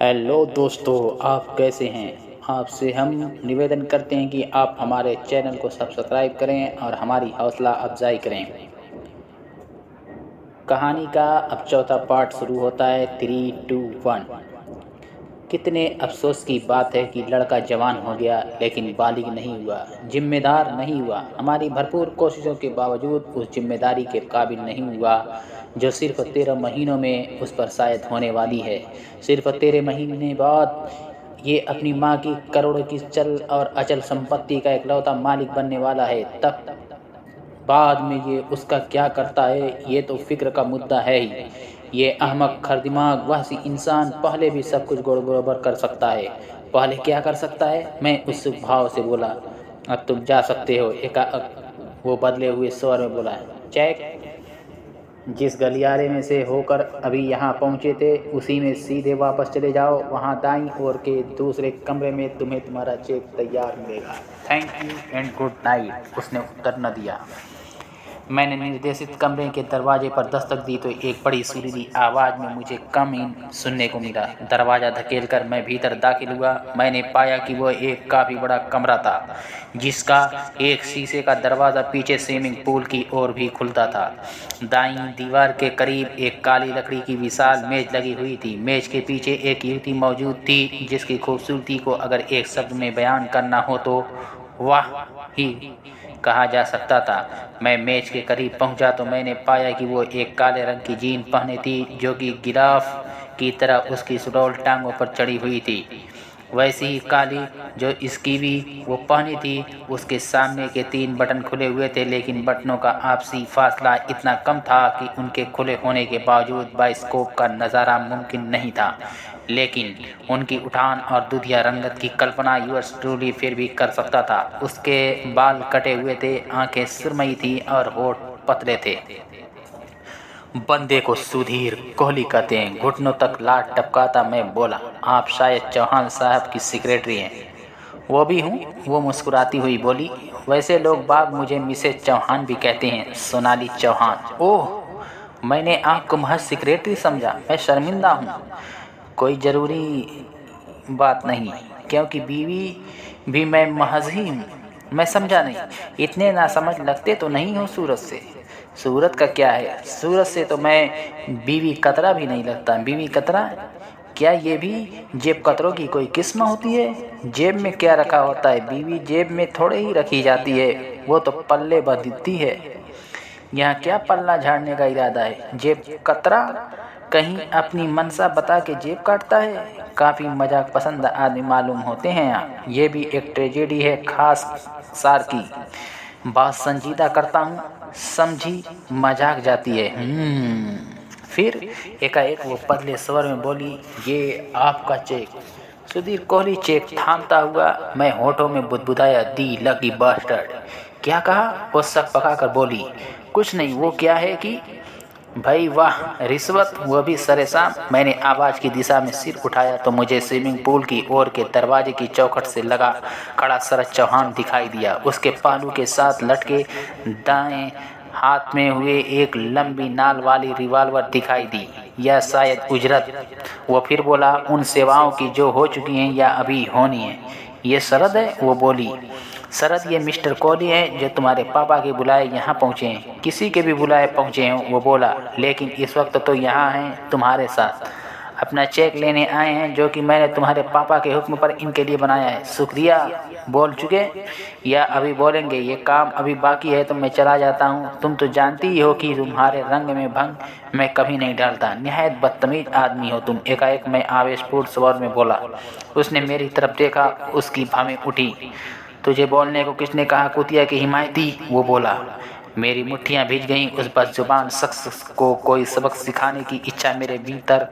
Hello दोस्तों, आप कैसे हैं। आपसे हम निवेदन करते हैं कि आप हमारे चैनल को सब्सक्राइब करें और हमारी हौसला अफजाई करें। कहानी का अब चौथा पार्ट शुरू होता है। 3, 2, 1। कितने अफसोस की बात है कि लड़का जवान हो गया लेकिन बालिग नहीं हुआ, जिम्मेदार नहीं हुआ। हमारी भरपूर कोशिशों के बावजूद उस जिम्मेदारी के काबिल नहीं हुआ जो सिर्फ 13 महीनों में उस पर शायद होने वाली है। सिर्फ 13 महीने बाद ये अपनी माँ की करोड़ों की चल और अचल संपत्ति का इकलौता मालिक बनने वाला है। तब बाद में ये उसका क्या करता है, ये तो फिक्र का मुद्दा है ही। ये अहमक खरदिमाग वहसी इंसान पहले भी सब कुछ गड़बड़ कर सकता है। पहले क्या कर सकता है? मैं उस भाव से बोला। अब तुम जा सकते हो। वो बदले हुए स्वर में बोला। चेक। जिस गलियारे में से होकर अभी यहाँ पहुँचे थे उसी में सीधे वापस चले जाओ। वहाँ दाईं ओर के दूसरे कमरे में तुम्हें तुम्हारा चेक तैयार मिलेगा। Thank you and good night. उसने उत्तर न दिया। मैंने निर्देशित कमरे के दरवाजे पर दस्तक दी तो एक बड़ी सुरीली आवाज़ में मुझे कम इन सुनने को मिला। दरवाज़ा धकेलकर मैं भीतर दाखिल हुआ। मैंने पाया कि वह एक काफ़ी बड़ा कमरा था जिसका एक शीशे का दरवाज़ा पीछे स्विमिंग पूल की ओर भी खुलता था। दाईं दीवार के करीब एक काली लकड़ी की विशाल मेज लगी हुई थी। मेज के पीछे एक युवती मौजूद थी जिसकी खूबसूरती को अगर एक शब्द में बयान करना हो तो वाह ही कहा जा सकता था। मैं मेज के करीब पहुंचा तो मैंने पाया कि वो एक काले रंग की जीन पहनी थी जो कि गिराफ की तरह उसकी सुडौल टांगों पर चढ़ी हुई थी। वैसी ही काली जो इसकी भी वो पहनी थी। उसके सामने के 3 बटन खुले हुए थे लेकिन बटनों का आपसी फासला इतना कम था कि उनके खुले होने के बावजूद बाइस्कोप का नज़ारा मुमकिन नहीं था। लेकिन उनकी उठान और दुधिया रंगत की कल्पना यूअर्स ट्रूली फिर भी कर सकता था। उसके बाल कटे हुए थे, आंखें सुरमई थी और होठ पतले थे। बंदे को सुधीर कोहली कहते हैं। घुटनों तक लाट टपकाता मैं बोला, आप शायद चौहान साहब की सेक्रेटरी हैं। वो भी हूँ, वो मुस्कुराती हुई बोली। वैसे लोग बाग मुझे मिसेज चौहान भी कहते हैं, सोनाली चौहान। ओह, मैंने आपको महज सेक्रेटरी समझा। मैं शर्मिंदा हूँ। कोई ज़रूरी बात नहीं, क्योंकि बीवी भी मैं महज ही हूँ। मैं समझा नहीं। इतने नासमझ लगते तो नहीं हो सूरत से। सूरत का क्या है? सूरत से तो मैं बीवी कतरा भी नहीं लगता। बीवी कतरा? क्या ये भी जेब कतरों की कोई किस्म होती है? जेब में क्या रखा होता है? बीवी जेब में थोड़े ही रखी जाती है, वो तो पल्ले बंधती है। यहाँ क्या पल्ला झाड़ने का इरादा है? जेब कतरा कहीं अपनी मनसा बता के जेब काटता है। काफ़ी मजाक पसंद आदमी मालूम होते हैं यहाँ। ये भी एक ट्रेजेडी है खास सार की। बात संजीदा करता हूँ, समझी मजाक जाती है। फिर एकाएक वो पतले स्वर में बोली, ये आपका चेक। सुधीर कोहली चेक थामता हुआ। मैं होठों में बुदबुदाया, दी लकी बास्टर्ड। क्या कहा? वो सक पकाकर बोली, कुछ नहीं। वो क्या है कि भाई वाह, रिश्वत, वो भी सरेसाम। मैंने आवाज़ की दिशा में सिर उठाया तो मुझे स्विमिंग पूल की ओर के दरवाजे की चौखट से लगा खड़ा शरद चौहान दिखाई दिया। उसके पालू के साथ लटके दाएं हाथ में हुए एक लंबी नाल वाली रिवॉल्वर दिखाई दी, या शायद उजरत। वो फिर बोला, उन सेवाओं की जो हो चुकी हैं या अभी होनी है। ये शरद है? वो बोली। शरद, ये मिस्टर कोहली हैं जो तुम्हारे पापा के बुलाए यहाँ पहुँचे हैं। किसी के भी बुलाए पहुँचे हैं, वो बोला, लेकिन इस वक्त तो यहाँ हैं तुम्हारे साथ। अपना चेक लेने आए हैं जो कि मैंने तुम्हारे पापा के हुक्म पर इनके लिए बनाया है। शुक्रिया बोल चुके या अभी बोलेंगे? ये काम अभी बाकी है तो मैं चला जाता हूँ। तुम तो जानती ही हो कि तुम्हारे रंग में भंग मैं कभी नहीं डालता। निहायत बदतमीज आदमी हो तुम। एकाएक मैं आवेशपूर्ण स्वर में बोला। उसने मेरी तरफ देखा, उसकी भवें उठी। तुझे बोलने को किसने कहा, कुतिया की हिमायती? वो बोला। मेरी मुट्ठियां भीज गईं। उस बदजुबान शख्स को कोई सबक सिखाने की इच्छा मेरे भीतर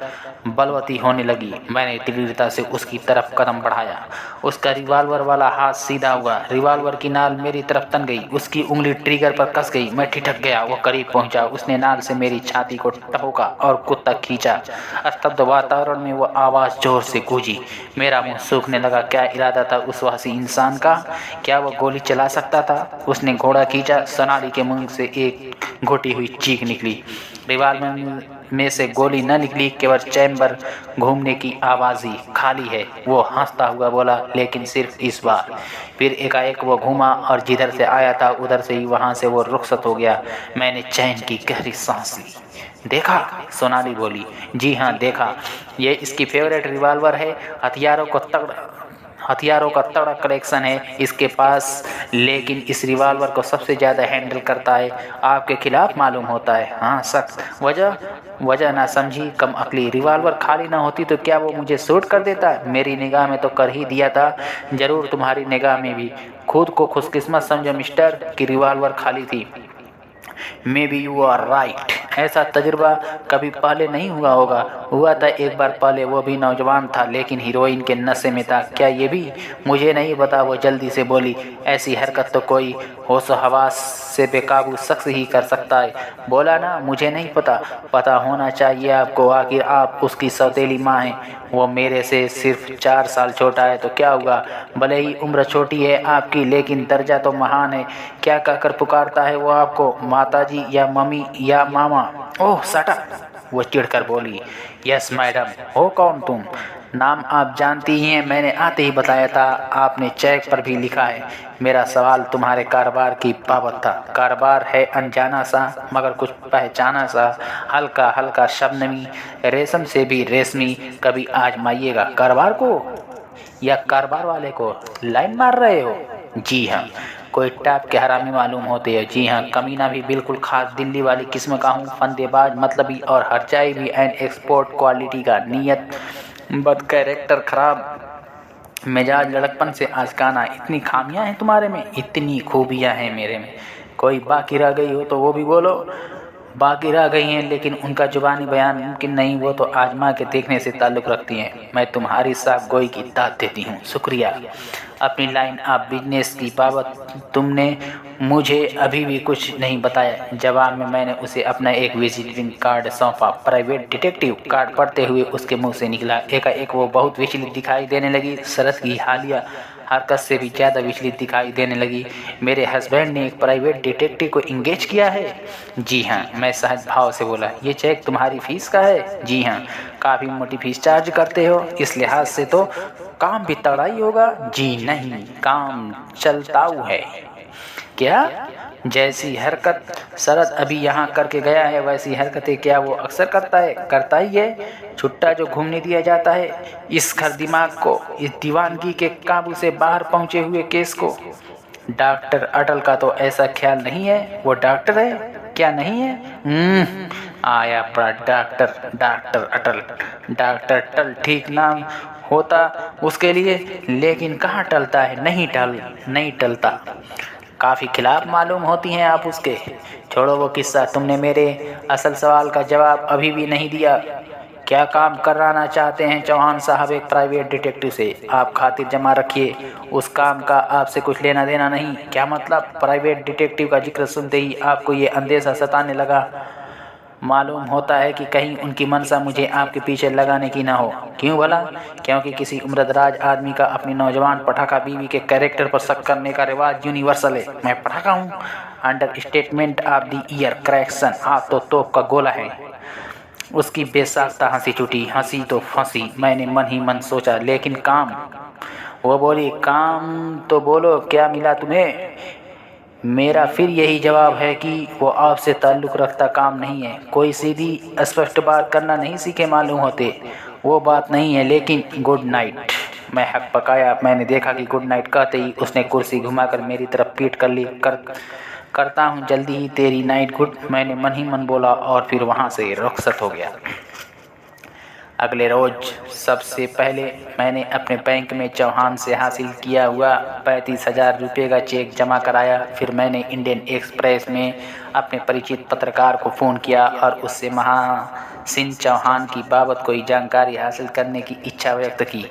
बलवती होने लगी। मैंने तीव्रता से उसकी तरफ कदम बढ़ाया। उसका रिवॉल्वर वाला हाथ सीधा हुआ। रिवॉल्वर की नाल मेरी तरफ तन गई। उसकी उंगली ट्रिगर पर कस गई। मैं ठिठक गया। वो करीब पहुंचा। उसने नाल से मेरी छाती को टपोका और कुत्ता खींचा। स्तब्ध वातावरण में वो आवाज़ जोर से गूंजी। मेरा मुंह सूखने लगा। क्या इरादा था उस वहशी इंसान का? क्या वो गोली चला सकता था? उसने घोड़ा खींचा। सोनाली के मुंह से एक घोटी हुई चीख निकली। में से गोली न निकली, केवल चैम्बर घूमने की आवाज़ ही खाली है। वो हंसता हुआ बोला, लेकिन सिर्फ इस बार। फिर एकाएक वो घूमा और जिधर से आया था उधर से ही वहाँ से वो रुखसत हो गया। मैंने चैन की गहरी सांस ली। देखा? सोनाली बोली। जी हाँ देखा, ये इसकी फेवरेट रिवॉल्वर है। हथियारों का तगड़ा कलेक्शन है इसके पास, लेकिन इस रिवॉल्वर को सबसे ज़्यादा हैंडल करता है आपके खिलाफ मालूम होता है। हाँ सख्त। वजह ना समझी, कम अकली। रिवॉल्वर खाली ना होती तो क्या वो मुझे शूट कर देता? मेरी निगाह में तो कर ही दिया था। ज़रूर तुम्हारी निगाह में भी। खुद को खुशकिस्मत समझो मिस्टर कि रिवॉल्वर खाली थी। Maybe you are right. ऐसा तजुर्बा कभी पहले नहीं हुआ होगा। हुआ था एक बार पहले, वो भी नौजवान था लेकिन हीरोइन के नशे में था। क्या ये भी? मुझे नहीं पता, वो जल्दी से बोली। ऐसी हरकत तो कोई होश हवास से बेकाबू शख्स ही कर सकता है। बोला ना मुझे नहीं पता। पता होना चाहिए आपको, आखिर आप उसकी सौतेली माँ हैं। वो मेरे से सिर्फ 4 साल छोटा है तो क्या हुआ? भले ही उम्र छोटी है आपकी, लेकिन दर्जा तो महान है। क्या कहकर पुकारता है वो आपको? माताजी या मम्मी या मामा? ओह शट अप, वो चिढ़कर बोली। Yes madam. हो कौन तुम? नाम आप जानती ही हैं, मैंने आते ही बताया था, आपने चेक पर भी लिखा है। मेरा सवाल तुम्हारे कारोबार की बाबत था। कारोबार है अनजाना सा मगर कुछ पहचाना सा, हल्का हल्का शबनमी, रेशम से भी रेशमी। कभी आजमाइएगा। कारोबार को या कारोबार वाले को लाइन मार रहे हो? जी हाँ। कोई टाप के हरामी मालूम होते हो? जी हाँ। कमीना भी बिल्कुल खास दिल्ली वाली किस्म का हूँ। फंदेबाज, मतलबी और हरजाई भी एंड एक्सपोर्ट क्वालिटी का। नीयत बद, कैरेक्टर खराब, मिजाज लड़कपन से आजकाना। इतनी खामियां हैं तुम्हारे में, इतनी खूबियां हैं मेरे में। कोई बाकी रह गई हो तो वो भी बोलो। बाकी रह गई हैं लेकिन उनका जुबानी बयान मुमकिन नहीं, वो तो आजमा के देखने से ताल्लुक़ रखती हैं। मैं तुम्हारी साफ गोई की दाद देती हूँ। शुक्रिया। अपनी लाइन ऑफ बिजनेस की बाबत तुमने मुझे अभी भी कुछ नहीं बताया। जवाब में मैंने उसे अपना एक विजिटिंग कार्ड सौंपा। Private detective. कार्ड पढ़ते हुए उसके मुंह से निकला। एकाएक वो बहुत विचलित दिखाई देने लगी। शरद की हालिया हरकत से भी ज़्यादा विचलित दिखाई देने लगी। मेरे हस्बैंड ने एक प्राइवेट डिटेक्टिव को इंगेज किया है? जी हाँ। मैं सहज भाव से बोला। ये चेक तुम्हारी फीस का है? जी हाँ। काफ़ी मोटी फीस चार्ज करते हो, इस लिहाज से तो काम भी तगड़ा ही होगा। जी नहीं, काम चलताऊ है। क्या? जैसी हरकत शरद अभी यहाँ करके गया है वैसी हरकतें क्या वो अक्सर करता है? करता ही है। छुट्टा जो घूमने दिया जाता है इस खर दिमाग को, इस दीवानगी के काबू से बाहर पहुँचे हुए केस को। डॉक्टर अटल का तो ऐसा ख्याल नहीं है? वो डॉक्टर है क्या नहीं है? आया पड़ा डॉक्टर अटल। डॉक्टर अटल ठीक नाम होता उसके लिए, लेकिन कहाँ टलता है। नहीं टलता। काफ़ी खिलाफ मालूम होती हैं आप उसके। छोड़ो वो किस्सा, तुमने मेरे असल सवाल का जवाब अभी भी नहीं दिया। क्या काम कराना चाहते हैं चौहान साहब एक प्राइवेट डिटेक्टिव से? आप खातिर जमा रखिए, उस काम का आपसे कुछ लेना देना नहीं। क्या मतलब? प्राइवेट डिटेक्टिव का जिक्र सुनते ही आपको ये अंदेशा सताने लगा। मालूम होता है कि कहीं उनकी मनसा मुझे आपके पीछे लगाने की ना हो। क्यों भला? क्योंकि किसी उम्रदराज आदमी का अपनी नौजवान पटाखा बीवी के कैरेक्टर पर शक करने का रिवाज यूनिवर्सल है। मैं पटाखा हूँ? Under statement of the year correction, आप तो तोप का गोला है। उसकी बेसाख्ता हंसी छूटी। हंसी तो फंसी। मैंने मन ही मन सोचा, लेकिन काम? वो बोली, काम तो बोलो, क्या मिला तुम्हें? मेरा फिर यही जवाब है कि वो आपसे ताल्लुक़ रखता काम नहीं है। कोई सीधी स्पष्ट बात करना नहीं सीखे मालूम होते। वो बात नहीं है, लेकिन गुड नाइट। मैं हक पकाया। मैंने देखा कि गुड नाइट कहते ही उसने कुर्सी घुमाकर मेरी तरफ पीठ कर ली। करता हूँ जल्दी ही तेरी नाइट गुड, मैंने मन ही मन बोला और फिर वहाँ से रुखसत हो गया। अगले रोज सबसे पहले मैंने अपने बैंक में चौहान से हासिल किया हुआ 35,000 रुपये का चेक जमा कराया। फिर मैंने इंडियन एक्सप्रेस में अपने परिचित पत्रकार को फ़ोन किया और उससे महासिन चौहान की बाबत कोई जानकारी हासिल करने की इच्छा व्यक्त की।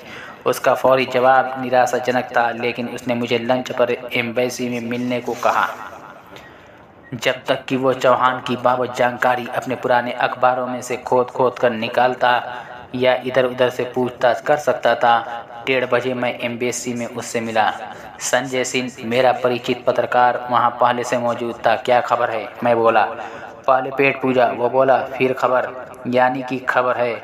उसका फौरी जवाब निराशाजनक था, लेकिन उसने मुझे लंच पर एम्बेसी में मिलने को कहा। जब तक कि वो चौहान की बाबत जानकारी अपने पुराने अखबारों में से खोद कर निकालता या इधर उधर से पूछताछ कर सकता था। 1:30 बजे मैं एम्बेसी में उससे मिला। संजय सिंह, मेरा परिचित पत्रकार, वहाँ पहले से मौजूद था। क्या खबर है? मैं बोला। पहले पेट पूजा। वो बोला, फिर खबर, यानी कि खबर है।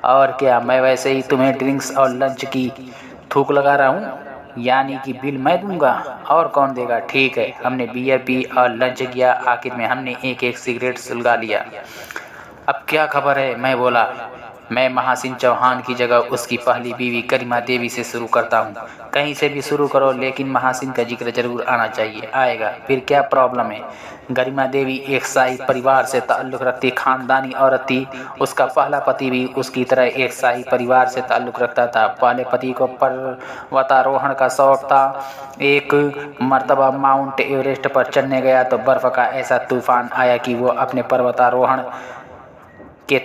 और क्या, मैं वैसे ही तुम्हें ड्रिंक्स और लंच की थूक लगा रहा हूँ, यानी कि बिल मैं दूंगा, और कौन देगा। ठीक है, हमने बियर पी और लंच किया, आखिर में हमने एक एक सिगरेट सुलगा लिया। अब क्या खबर है, मैं बोला। मैं महासिन चौहान की जगह उसकी पहली बीवी गरिमा देवी से शुरू करता हूँ। कहीं से भी शुरू करो, लेकिन महासिन का जिक्र जरूर आना चाहिए। आएगा, फिर क्या प्रॉब्लम है। गरिमा देवी एक शाही परिवार से ताल्लुक़ रखती खानदानी औरत थी। उसका पहला पति भी उसकी तरह एक शाही परिवार से ताल्लुक़ रखता था। पहले पति को पर्वतारोहण का शौक था। एक मर्तबा माउंट एवरेस्ट पर चढ़ने गया तो बर्फ़ का ऐसा तूफान आया कि वो अपने पर्वतारोहण के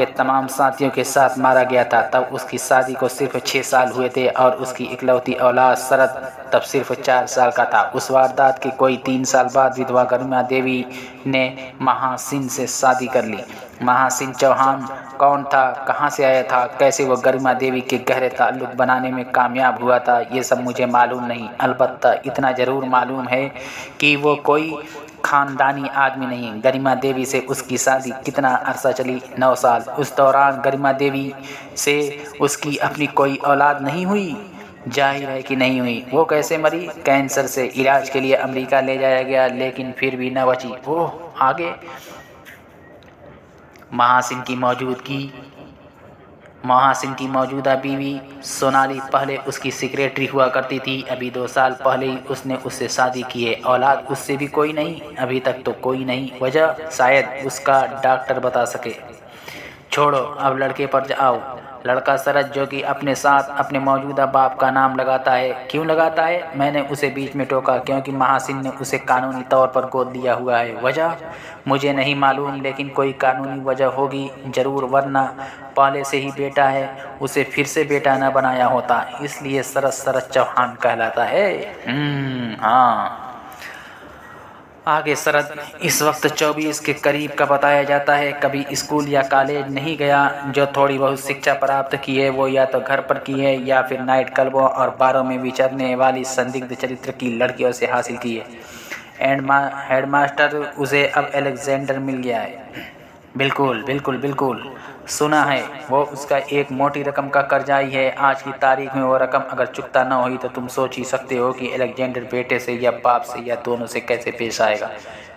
तमाम साथियों के साथ मारा गया था। तब उसकी शादी को सिर्फ 6 साल हुए थे और उसकी इकलौती औलाद शरद तब सिर्फ 4 साल का था। उस वारदात के कोई 3 साल बाद विधवा गरिमा देवी ने महासिन से शादी कर ली। महासिन चौहान कौन था, कहाँ से आया था, कैसे वो गरिमा देवी के गहरे ताल्लुक़ बनाने में कामयाब हुआ था, ये सब मुझे मालूम नहीं। अलबत्ता इतना ज़रूर मालूम है कि वो कोई खानदानी आदमी नहीं। गरिमा देवी से उसकी शादी कितना अरसा चली, 9 साल। उस दौरान गरिमा देवी से उसकी अपनी कोई औलाद नहीं हुई। जाहिर है कि नहीं हुई। वो कैसे मरी, कैंसर से। इलाज के लिए अमेरिका ले जाया गया, लेकिन फिर भी न बची। ओह, आगे। महासिन की मौजूदा बीवी सोनाली पहले उसकी सेक्रेटरी हुआ करती थी। अभी 2 साल पहले ही उसने उससे शादी की है। औलाद उससे भी कोई नहीं, अभी तक तो कोई नहीं। वजह शायद उसका डॉक्टर बता सके। छोड़ो, अब लड़के पर जाओ। लड़का शरद, जो कि अपने साथ अपने मौजूदा बाप का नाम लगाता है। क्यों लगाता है, मैंने उसे बीच में टोका। क्योंकि महासिन ने उसे कानूनी तौर पर गोद लिया हुआ है। वजह मुझे नहीं मालूम, लेकिन कोई कानूनी वजह होगी ज़रूर, वरना पहले से ही बेटा है, उसे फिर से बेटा न बनाया होता। इसलिए शरद चौहान कहलाता है। हाँ। आगे शरद इस वक्त 24 के करीब का बताया जाता है। कभी स्कूल या कॉलेज नहीं गया। जो थोड़ी बहुत शिक्षा प्राप्त की है वो या तो घर पर की है या फिर नाइट क्लबों और बारों में विचरने वाली संदिग्ध चरित्र की लड़कियों से हासिल की है। हेडमास्टर उसे अब अलेक्जेंडर मिल गया है। बिल्कुल सुना है। वो उसका एक मोटी रकम का कर्जाई है। आज की तारीख में वो रकम अगर चुकता न हुई तो तुम सोच ही सकते हो कि अलेक्जेंडर बेटे से या बाप से या दोनों से कैसे पेश आएगा।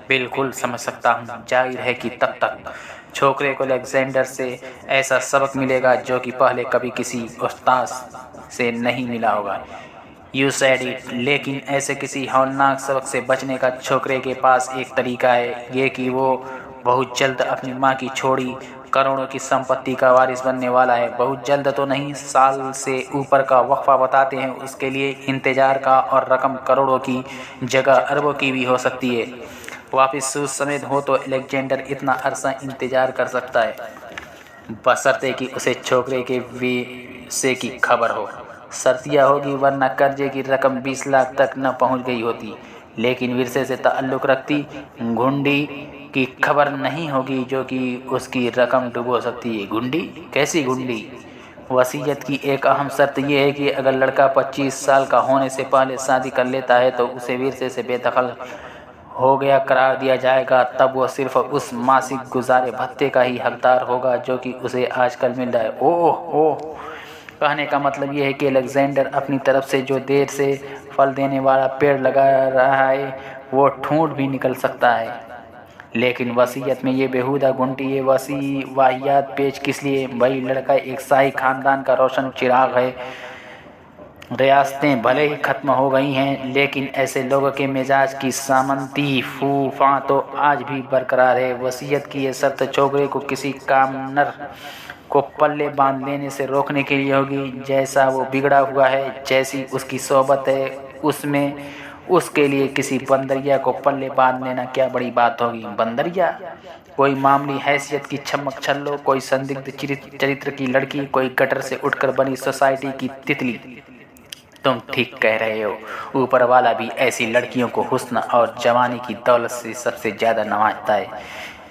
बिल्कुल समझ सकता हूँ। जाहिर है कि तब तक छोकरे को अलेक्जेंडर से ऐसा सबक मिलेगा जो कि पहले कभी किसी उस्ताद से नहीं मिला होगा। You said it. लेकिन ऐसे किसी हौलनाक सबक से बचने का छोकरे के पास एक तरीका है, ये कि वो बहुत जल्द अपनी माँ की छोड़ी करोड़ों की संपत्ति का वारिस बनने वाला है। बहुत जल्द तो नहीं, साल से ऊपर का वक्फा बताते हैं। उसके लिए इंतजार का, और रकम करोड़ों की जगह अरबों की भी हो सकती है। वापस सूद समेत हो तो अलेक्जेंडर इतना अरसा इंतजार कर सकता है, बशर्ते कि उसे छोकरे के विषय की खबर हो। शर्तिया होगी, वरना कर्जे की रकम 20 लाख तक न पहुंच गई होती। लेकिन विरसे से ताल्लुक़ रखती गुंडी की खबर नहीं होगी, जो कि उसकी रकम डुबो सकती है। गुंडी? कैसी गुंडी? वसीयत की एक अहम शर्त यह है कि अगर लड़का 25 साल का होने से पहले शादी कर लेता है तो उसे विरसे से बेदखल हो गया करार दिया जाएगा। तब वो सिर्फ उस मासिक गुजारे भत्ते का ही हकदार होगा जो कि उसे आजकल मिल रहा है। ओह, कहने का मतलब ये है कि अलेक्जेंडर अपनी तरफ से जो देर से फल देने वाला पेड़ लगा रहा है वो ठूंठ भी निकल सकता है। लेकिन वसीयत में ये बेहुदा गुंटी, ये वाहियात पेच किस लिए? भाई, लड़का एक शाही खानदान का रोशन चिराग है। रियासतें भले ही खत्म हो गई हैं, लेकिन ऐसे लोगों के मिजाज की सामंती फूफा तो आज भी बरकरार है। वसीयत की ये शर्त छोकरे को किसी कामनर को पल्ले बांध लेने से रोकने के लिए होगी। जैसा वो बिगड़ा हुआ है, जैसी उसकी सोबत है, उसमें उसके लिए किसी बंदरिया को पल्ले बांध लेना क्या बड़ी बात होगी। बंदरिया? कोई मामूली हैसियत की छमक छल्लो, कोई संदिग्ध चरित्र की लड़की, कोई गटर से उठकर बनी सोसाइटी की तितली। तुम ठीक कह रहे हो। ऊपर वाला भी ऐसी लड़कियों को हुस्न और जवानी की दौलत से सबसे ज़्यादा नवाजता है।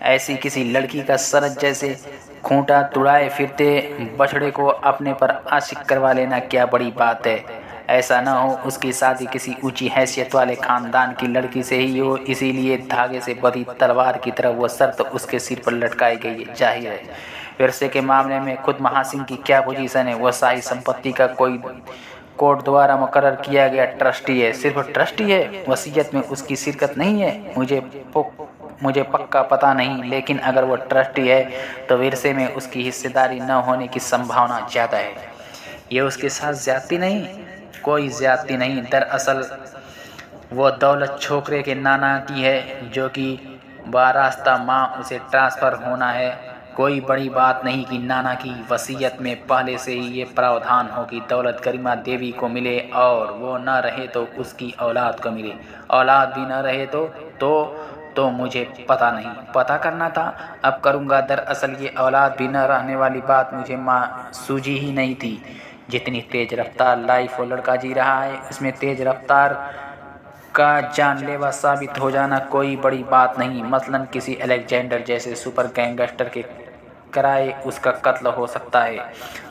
ऐसी किसी लड़की का शरद जैसे खूंटा तुड़ाए फिरते बछड़े को अपने पर आशिक करवा लेना क्या बड़ी बात है। ऐसा न हो उसकी शादी किसी ऊंची हैसियत वाले खानदान की लड़की से ही हो, इसीलिए धागे से बंधी तलवार की तरह वो शर्त उसके सिर पर लटकाई गई है। जाहिर है विरसे के मामले में खुद महासिंह की क्या पोजीशन है? वह शाही संपत्ति का कोई कोर्ट द्वारा मुकर्रर किया गया ट्रस्टी है। सिर्फ ट्रस्टी है, वसीयत में उसकी शिरकत नहीं है। मुझे पक्का पता नहीं, लेकिन अगर वो ट्रस्टी है तो विरसे में उसकी हिस्सेदारी न होने की संभावना ज़्यादा है। ये उसके साथ ज्यादती नहीं? कोई ज्यादती नहीं। दरअसल वो दौलत छोकरे के नाना की है, जो कि बारास्ता माँ उसे ट्रांसफ़र होना है। कोई बड़ी बात नहीं कि नाना की वसीयत में पहले से ही ये प्रावधान हो कि दौलत गरिमा देवी को मिले, और वो न रहे तो उसकी औलाद को मिले। औलाद भी न रहे तो मुझे पता नहीं, पता करना था, अब करूँगा। दरअसल ये औलाद भी न रहने वाली बात मुझे सूझी ही नहीं थी। जितनी तेज़ रफ्तार लाइफ वो लड़का जी रहा है, उसमें तेज़ रफ्तार का जानलेवा साबित हो जाना कोई बड़ी बात नहीं। मसलन किसी अलेक्जेंडर जैसे सुपर गैंगस्टर के कराए उसका कत्ल हो सकता है।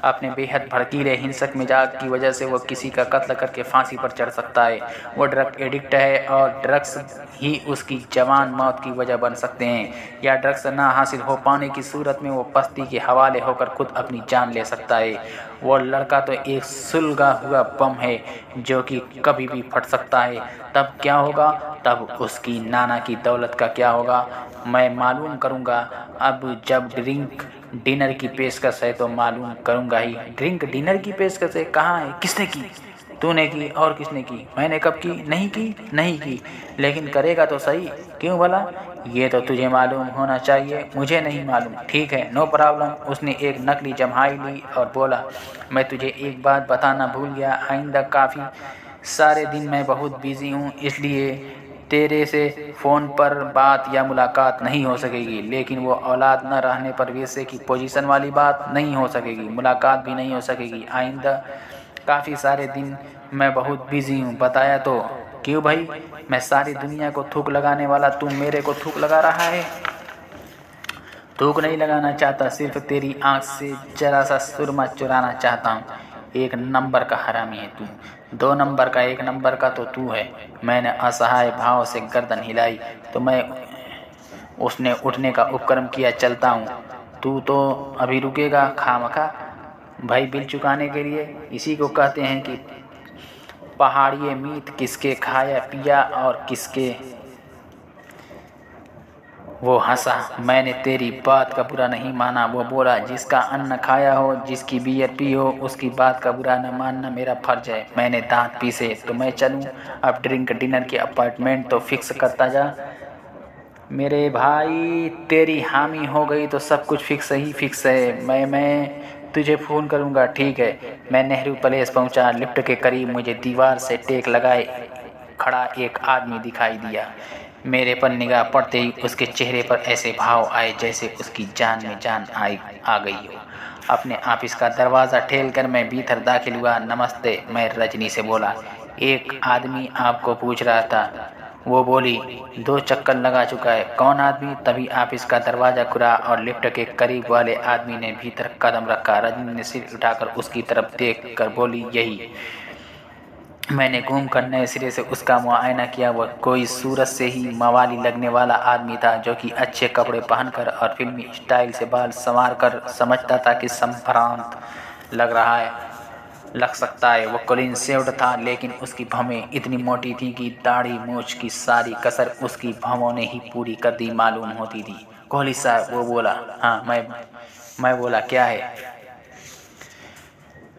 अपने बेहद भड़कीले हिंसक मिजाज की वजह से वो किसी का कत्ल करके फांसी पर चढ़ सकता है। वो ड्रग एडिक्ट है और ड्रग्स ही उसकी जवान मौत की वजह बन सकते हैं, या ड्रग्स ना हासिल हो पाने की सूरत में वो पस्ती के हवाले होकर खुद अपनी जान ले सकता है। वो लड़का तो एक सुलगा हुआ बम है जो कि कभी भी फट सकता है। तब क्या होगा? तब उसकी नाना की दौलत का क्या होगा? मैं मालूम करूँगा। अब जब ड्रिंक डिनर की पेशकश है तो मालूम करूँगा ही। ड्रिंक डिनर की पेशकश है? कहाँ है? किसने की? तूने की? और किसने की? मैंने कब की? नहीं की। लेकिन करेगा तो सही। क्यों भला? ये तो तुझे मालूम होना चाहिए। मुझे नहीं मालूम। ठीक है, नो प्रॉब्लम। उसने एक नकली जम्हाई ली और बोला, मैं तुझे एक बात बताना भूल गया। आइंदा काफ़ी सारे दिन मैं बहुत बिजी हूँ, इसलिए तेरे से फ़ोन पर बात या मुलाकात नहीं हो सकेगी। लेकिन वो औलाद न रहने पर वैसे की पोजीशन वाली बात नहीं हो सकेगी, मुलाकात भी नहीं हो सकेगी। आइंदा काफ़ी सारे दिन मैं बहुत बिजी हूँ। बताया तो? क्यों भाई? मैं सारी दुनिया को थूक लगाने वाला, तू मेरे को थूक लगा रहा है? थूक नहीं लगाना चाहता, सिर्फ तेरी आँख से जरा सा सुरमा चुराना चाहता हूँ। एक नंबर का हरामी है तू। 2 नंबर का, 1 नंबर का तो तू है। मैंने असहाय भाव से गर्दन हिलाई तो उसने उठने का उपक्रम किया। चलता हूँ। तू तो अभी रुकेगा खामखा? भाई बिल चुकाने के लिए। इसी को कहते हैं कि पहाड़िए मीत, किसके खाया पिया और किसके। वो हंसा। मैंने तेरी बात का बुरा नहीं माना। वो बोला, जिसका अन्न खाया हो, जिसकी बियर पी हो, उसकी बात का बुरा न मानना मेरा फर्ज है। मैंने दांत पीसे। तो मैं चलूं? अब ड्रिंक डिनर की अपॉइंटमेंट तो फिक्स करता जा मेरे भाई। तेरी हामी हो गई तो सब कुछ फिक्स ही फिक्स है। मैं तुझे फ़ोन करूँगा। ठीक है। मैं नेहरू पैलेस पहुँचा। लिफ्ट के करीब मुझे दीवार से टेक लगाए खड़ा एक आदमी दिखाई दिया। मेरे पर निगाह पड़ते ही उसके चेहरे पर ऐसे भाव आए जैसे उसकी जान में जान आ गई हो। अपने ऑफिस का दरवाज़ा ठेलकर मैं भीतर दाखिल हुआ। नमस्ते, मैं रजनी से बोला। एक आदमी आपको पूछ रहा था। वो बोली, 2 चक्कर लगा चुका है। कौन आदमी? तभी ऑफिस का दरवाज़ा खुला और लिफ्ट के करीब वाले आदमी ने भीतर कदम रखा। रजनी ने सिर उठाकर उसकी तरफ देख कर बोली, यही। मैंने घूम कर नए सिरे से उसका मुआयना किया। वह कोई सूरत से ही मवाली लगने वाला आदमी था, जो कि अच्छे कपड़े पहनकर और फिल्मी स्टाइल से बाल संवार कर समझता था कि संभ्रांत लग सकता है। वो क्लीन शेव्ड था, लेकिन उसकी भवें इतनी मोटी थी कि दाढ़ी मूछ की सारी कसर उसकी भवों ने ही पूरी कर दी मालूम होती थी। कोहली साहब, वो बोला। हाँ, मैं बोला, क्या है?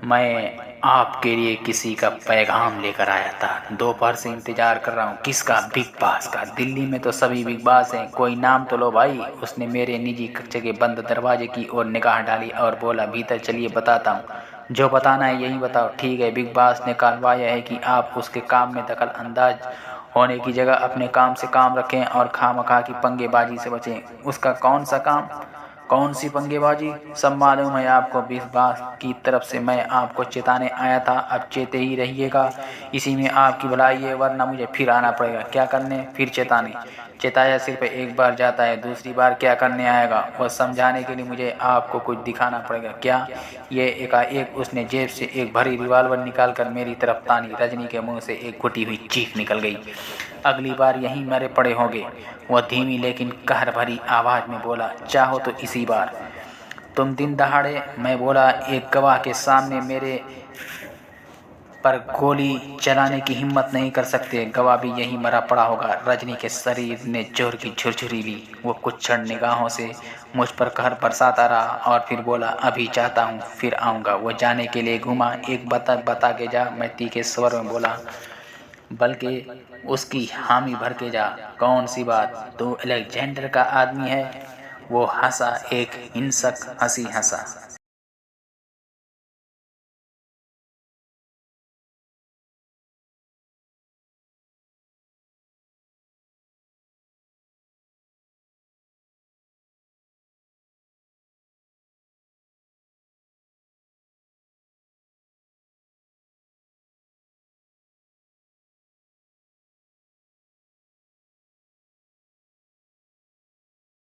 मैं आपके लिए किसी का पैगाम लेकर आया था। दोपहर से इंतजार कर रहा हूँ। किसका? बिग बॉस का। दिल्ली में तो सभी बिग बॉस हैं, कोई नाम तो लो भाई। उसने मेरे निजी कक्ष के बंद दरवाजे की ओर निगाह डाली और बोला, भीतर चलिए, बताता हूँ। जो बताना है यही बताओ। ठीक है। बिग बॉस ने कहलवाया है कि आप उसके काम में दखल अंदाज होने की जगह अपने काम से काम रखें और खामखा की पंगेबाजी से बचें। उसका कौन सा काम? कौन सी पंगेबाजी? सब मालूम है आपको, विभाग की तरफ से मैं आपको चेताने आया था, अब चेते ही रहिएगा। इसी में आपकी भलाई है, वरना मुझे फिर आना पड़ेगा। क्या करने? फिर चेताने। चेताया सिर्फ एक बार जाता है, दूसरी बार क्या करने आएगा? वह समझाने के लिए मुझे आपको कुछ दिखाना पड़ेगा। क्या? ये एकाएक उसने जेब से एक भरी रिवॉल्वर निकालकर मेरी तरफ तानी। रजनी के मुंह से एक घुटी हुई चीख निकल गई। अगली बार यहीं मरे पड़े होंगे। वह धीमी लेकिन कहर भरी आवाज में बोला, चाहो तो इसी बार। तुम दिन दहाड़े, मैं बोला, एक गवाह के सामने मेरे पर गोली चलाने की हिम्मत नहीं कर सकते। गवाह भी यहीं मरा पड़ा होगा। रजनी के शरीर ने जोर की झुरझुरी ली। वो कुछ क्षण निगाहों से मुझ पर कहर बरसाता रहा और फिर बोला, अभी जाता हूँ, फिर आऊँगा। वो जाने के लिए घूमा। एक बता के जा, मैं तीखे स्वर में बोला, बल्कि उसकी हामी भर के जा। कौन सी बात? तू अलेक्जेंडर का आदमी है? वो हंसा, एक हिंसक हंसी हंसा।